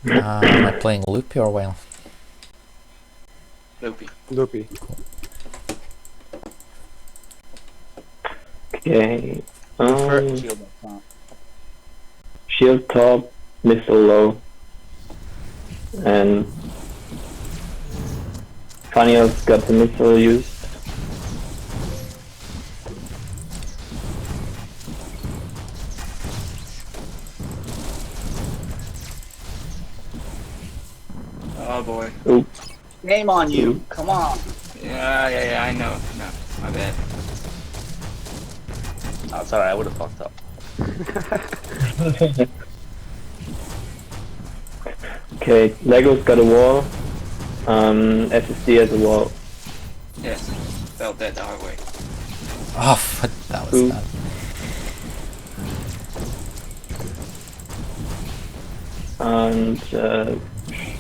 Am I playing Loopy or Whale? Loopy. Loopy. Okay. Shield up front. Shield top, missile low, and Funny's got the missile used. Oh boy. Oop. Game on you. Oop. Come on. Yeah, I know. No, my bad. Oh, it's alright, I would have fucked up. Okay, Lego's got a wall. SSD has a wall. Yes. Felt that the hard way. Oh, that was Ooh. bad. And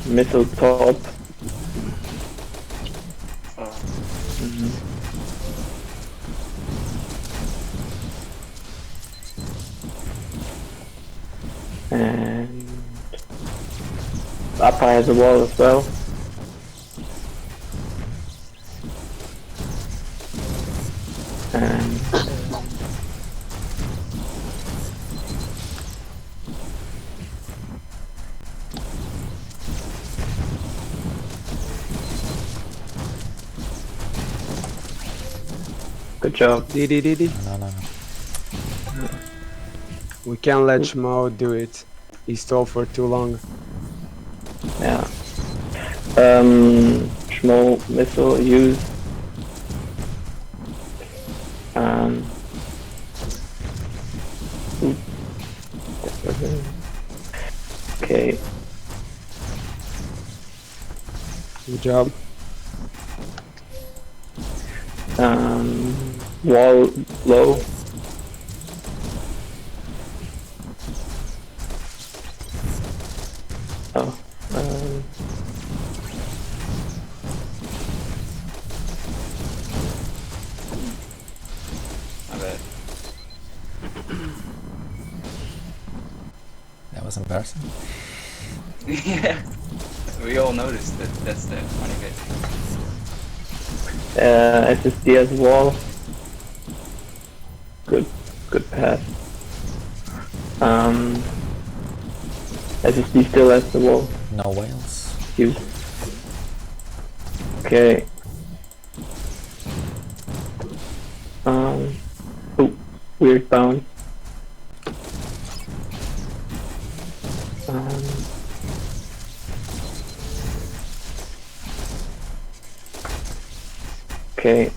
missile top. Oh. And Upper has a wall as well. And good job. DDDD. No. We can't let Shmo do it. He stole for too long. Yeah. Small missile used. Oop. Okay. Good job. Wall low. Oh. My bad. That was embarrassing. Yeah. We all noticed that. That's the funny bit. SSD has a wall. Good pass. SSD still has the wall. No whales. Used. Okay. Oh, weird bounce. Okay,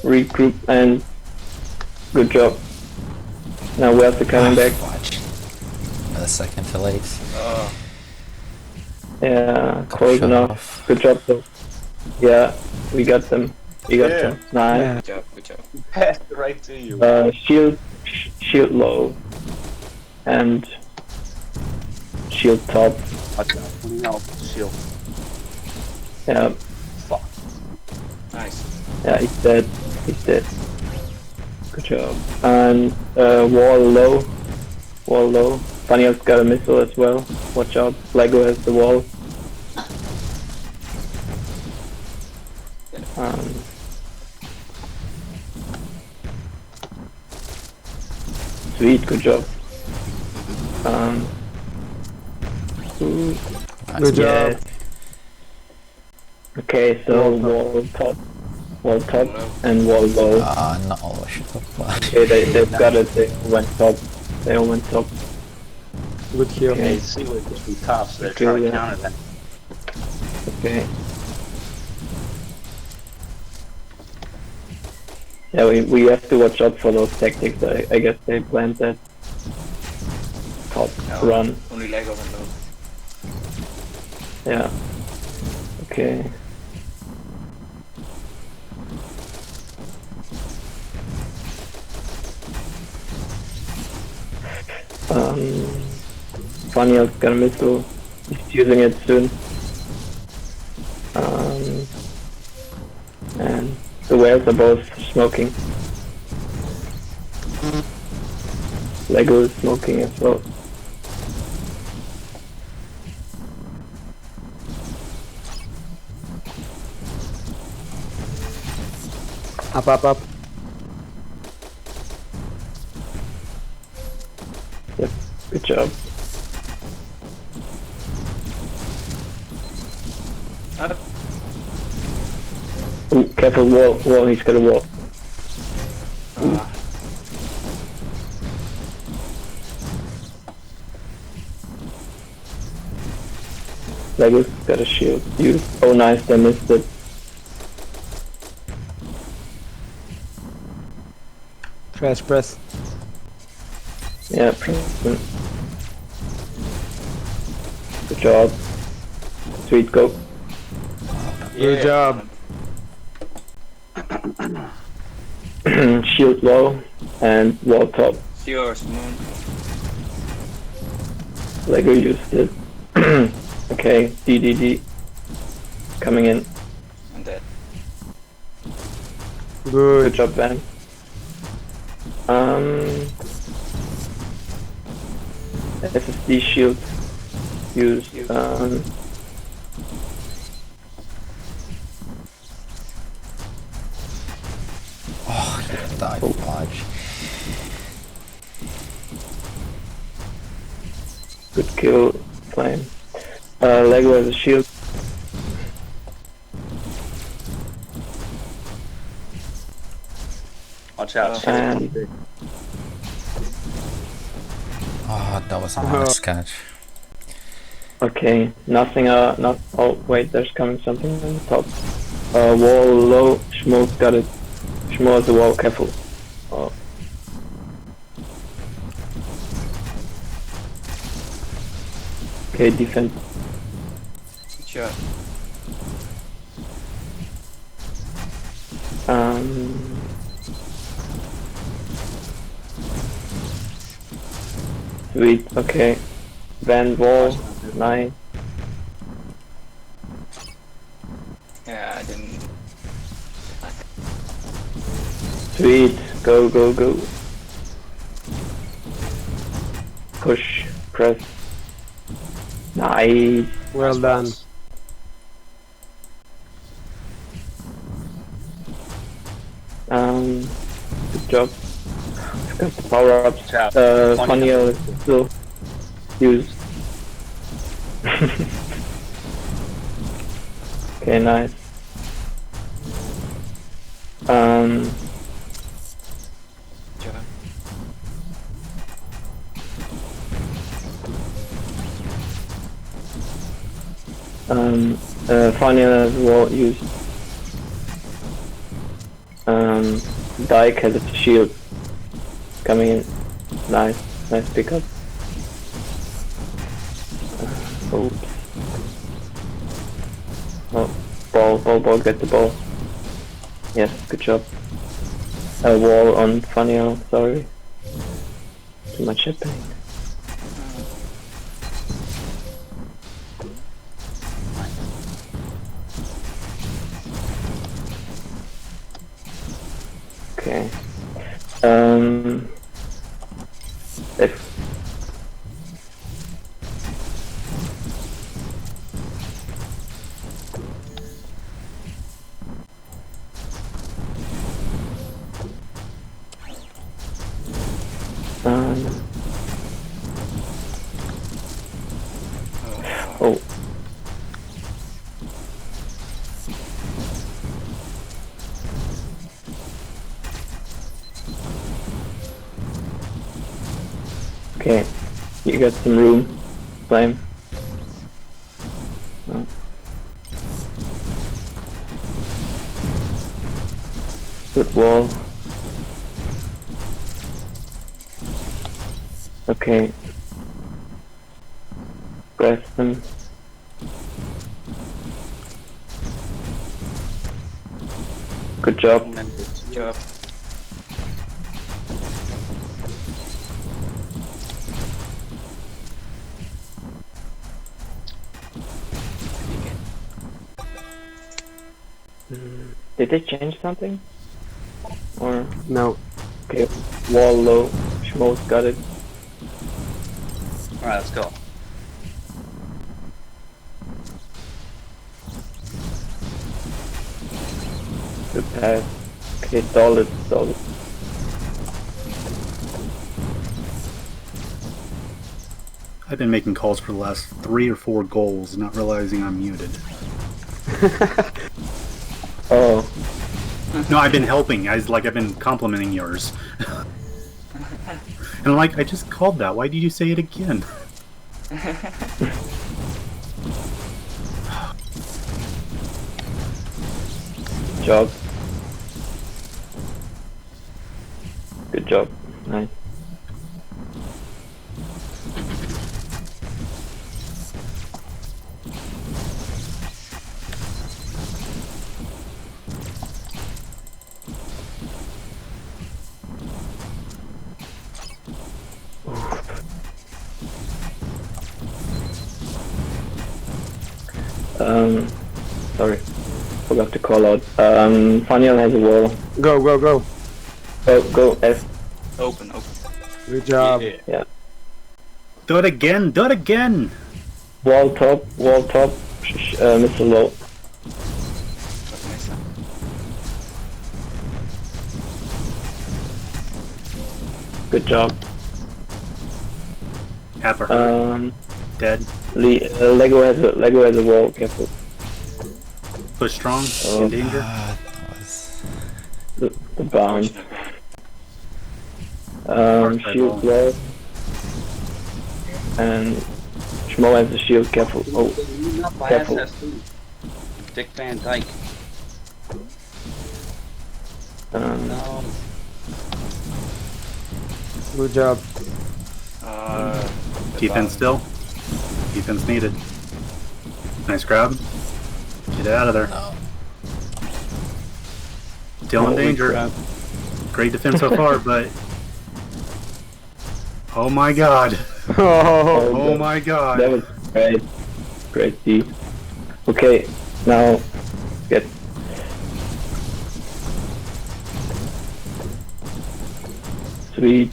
regroup and good job. Now we have to coming back. Watch. A second too late. Oh. Yeah, close Shut enough. off. Good job though. Yeah, we got them. We got Yeah. them. Nice. Yeah. Good job. Good job. Passed it right to you. Shield low and shield top. Watch out. Pulling out shield. Yeah, Fuck. Nice. yeah, he's dead. He's dead. Good job. And wall low. Wall low. Funny's got a missile as well. Watch out. Lego has the wall. Sweet, good job. Ooh, Good job. yes. Okay, so wall top, and wall low. Not all I should have. Okay, they've got it. They all went top. They all went top. Good heal. Okay. Hey, see what this be tough, so they're Okay, trying to yeah. counter that. Okay. Yeah, we have to watch out for those tactics. I guess they planned that. Top No, run. Only Lego and low. Yeah. Okay. Funny's got a missile. He's using it soon. And the whales are both smoking. Lego is smoking as well. Up. Yep, good job. Up. Ooh, careful, wall, he's got a wall. Ah, Lego's got a shield. You, oh nice, they missed it. Press. Yeah, Princeton. Good job. Sweet, go. Good job. Shield wall and wall top. it's yours, Moon. Lego used it. Okay, DDD. Coming in. I'm dead. Good Good. job, Van. SSD shield used. Oh, you died, Lodge. Good kill, Flame. Lego has a shield. Watch out. And Oh, that was a Uh-huh. nice catch. okay, nothing. Not. Oh wait, there's coming something on the top. Wall low. Schmo's got it. Schmo has the wall. Careful. Oh. Okay, defense. Good job. Sweet. Okay. Van wall. Nice. Yeah, I didn't. Sweet. Go. Push. Press. Nice. Well done. Good job. Got the power ups. Ciao. Funny is still used. Okay, nice. Good job. Funny as well used. Dyke has a shield coming in. Nice pickup. Oops. Oh, ball, get the ball. Yes, good job. A wall on Funny, sorry. Too much happening. Okay. If oh. Okay, you got some room, Flame. Oh. Good wall. Okay. Press them. Good job. Good job. Did they change something? Or No. okay, wall low. Schmo's got it. Alright, let's go. Good pass. Okay, stall it, stall it. I've been making calls for the last 3 or 4 goals, not realizing I'm muted. Oh, No, I've been helping. I've been complimenting yours. And I'm like, I just called that. Why did you say it again? job. Good job. Nice. Sorry, forgot to call out. Faniel has a wall. Go, go, go. Oh, go F. Open, open. Good job. Yeah. Do it again! Do it again! Wall top, Mr. Low. Fuck myself. Good job. Apper. Dead. Lego has a wall. Careful. Push strong. Oh. In danger. That was... The bound. Outside Shield wall. wall. And Schmo has the shield. Careful. Oh, Not by careful. SS2. Dick Van Dyke. No. Good job. Defense still. Defense needed. Nice grab. Get out of there. Still in Holy danger. crap. Great defense so far, but... Oh my god. Oh, Oh my god. That was great. Great D. Okay, now get. Sweet.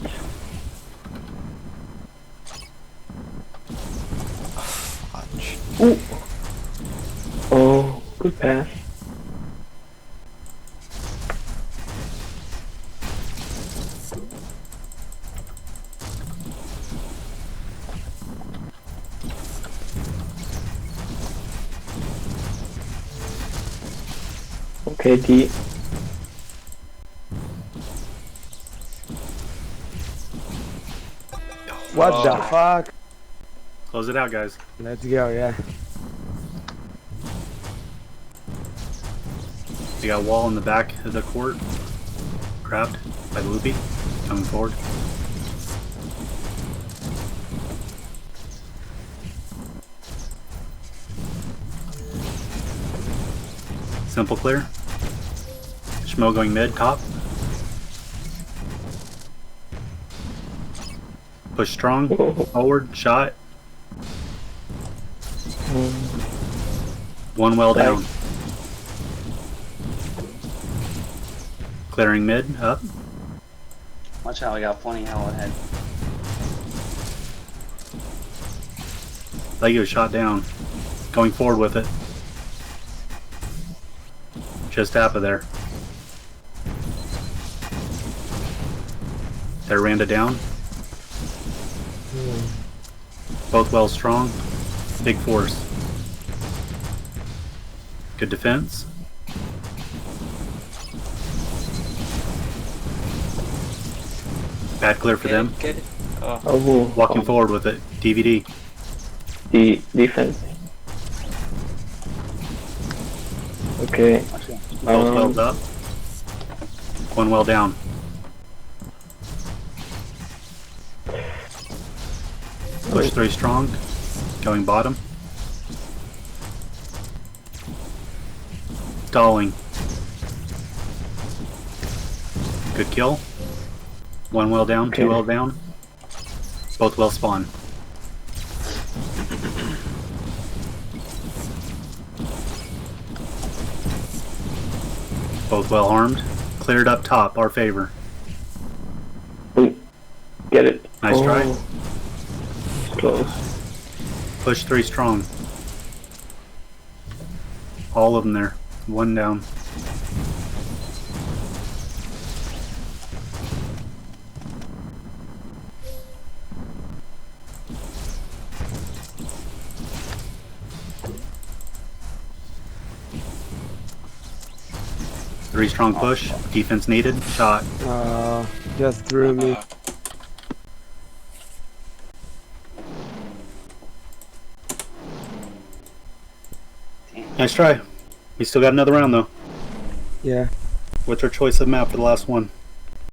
Fudge. Ooh. Oh, good pass. Okay, D. what the fuck? Close it out, guys. Let's go, yeah. We got a wall in the back of the court. Grabbed by Loopy. Coming forward. Simple clear. Schmo going mid, top. Push strong. Forward, shot. One well down. Clearing mid, up. Watch out, I got plenty hell ahead. Lego shot down. Going forward with it. Just half of there. There, Randa down. Both well strong. Big force. Good defense. Bad clear for them. Get it. Oh, Oh, Walking forward with it. DVD. D defense. Okay. Watch out. Both wells up. One well down. Push 3 strong. Going bottom. Stalling. Good kill. One well down, Okay. 2 well down. Both well spawn. Both well armed. Cleared up top, our favor. Ooh, get it. Nice try. It's close. Push 3 strong. All of them there. One down. 3 strong push. Defense needed. Shot. Just threw me. Nice try. We still got another round though. Yeah. What's our choice of map for the last one?